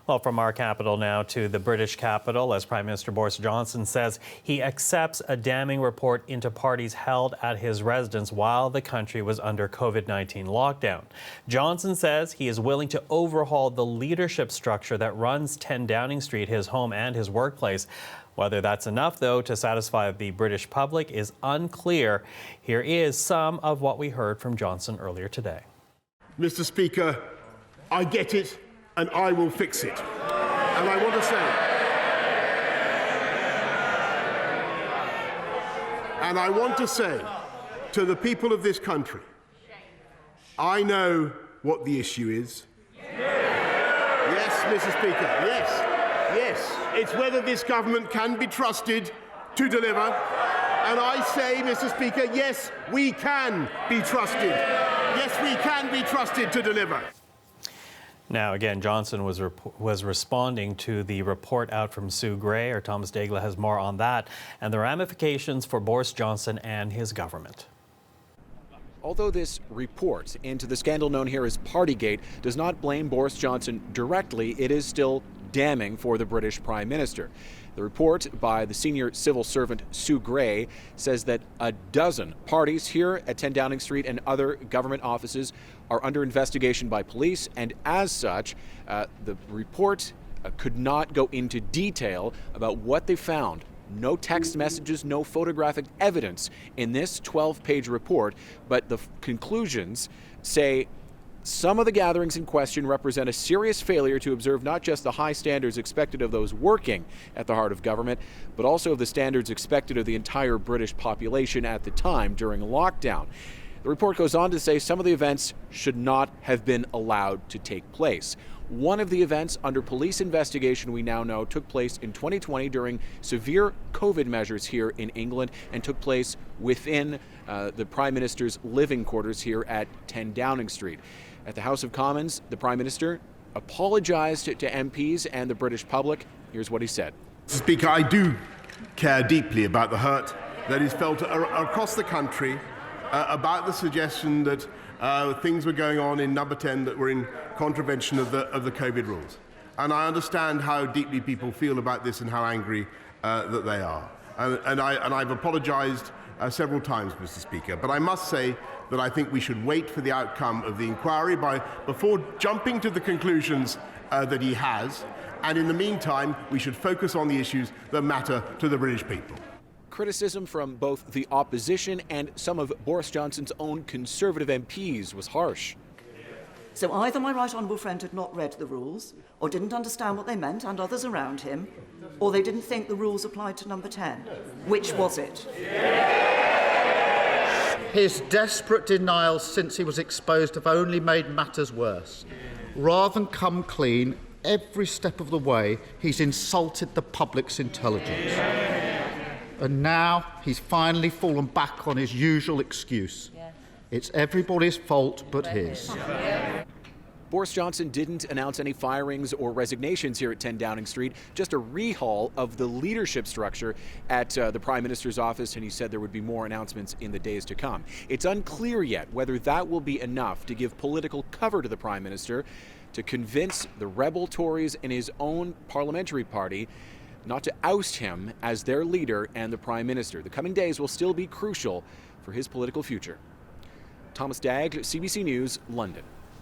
Well, from our capital now to the British capital, as Prime Minister Boris Johnson says he accepts a damning report into parties held at his residence while the country was under COVID-19 lockdown. Johnson says he is willing to overhaul the leadership structure that runs 10 Downing Street, his home and his workplace. Whether that's enough, though, to satisfy the British public is unclear. Here is some of what we heard from Johnson earlier today. Mr. Speaker, I get it and I will fix it. And I want to say to the people of this country, I know what the issue is. Yes, Mr. Speaker, yes. It's whether this government can be trusted to deliver. And I say, Mr. Speaker, yes, we can be trusted. Yes, we can be trusted to deliver. Now, again, Johnson was responding to the report out from Sue Gray. Or Thomas Daigle has more on that and the ramifications for Boris Johnson and his government. Although this report into the scandal known here as Partygate does not blame Boris Johnson directly, it is still damning for the British Prime Minister. The report by the senior civil servant Sue Gray says that a dozen parties here at 10 Downing Street and other government offices are under investigation by police, and as such, the report could not go into detail about what they found. No text messages, no photographic evidence in this 12-page report, but the conclusions say some of the gatherings in question represent a serious failure to observe not just the high standards expected of those working at the heart of government, but also of the standards expected of the entire British population at the time during lockdown. The report goes on to say some of the events should not have been allowed to take place. One of the events under police investigation, we now know, took place in 2020 during severe COVID measures here in England and took place within the Prime Minister's living quarters here at 10 Downing Street. At the House of Commons, the Prime Minister apologized to MPs and the British public. Here's what he said. Mr. Speaker, I do care deeply about the hurt that is felt across the country about the suggestion that things were going on in Number 10 that were in contravention of the COVID rules. And I understand how deeply people feel about this and how angry that they are. And I've apologized several times, Mr. Speaker. But I must say that I think we should wait for the outcome of the inquiry before jumping to the conclusions that he has. And in the meantime, we should focus on the issues that matter to the British people. Criticism from both the opposition and some of Boris Johnson's own Conservative MPs was harsh. So either my right honourable friend had not read the rules, or didn't understand what they meant, and others around him, or they didn't think the rules applied to Number 10. Which was it? His desperate denials since he was exposed have only made matters worse. Rather than come clean, every step of the way, he's insulted the public's intelligence. And now he's finally fallen back on his usual excuse. It's everybody's fault but his. Boris Johnson didn't announce any firings or resignations here at 10 Downing Street, just a rehaul of the leadership structure at the Prime Minister's office, and he said there would be more announcements in the days to come. It's unclear yet whether that will be enough to give political cover to the Prime Minister to convince the rebel Tories in his own parliamentary party not to oust him as their leader and the Prime Minister. The coming days will still be crucial for his political future. Thomas Daigle, CBC News, London.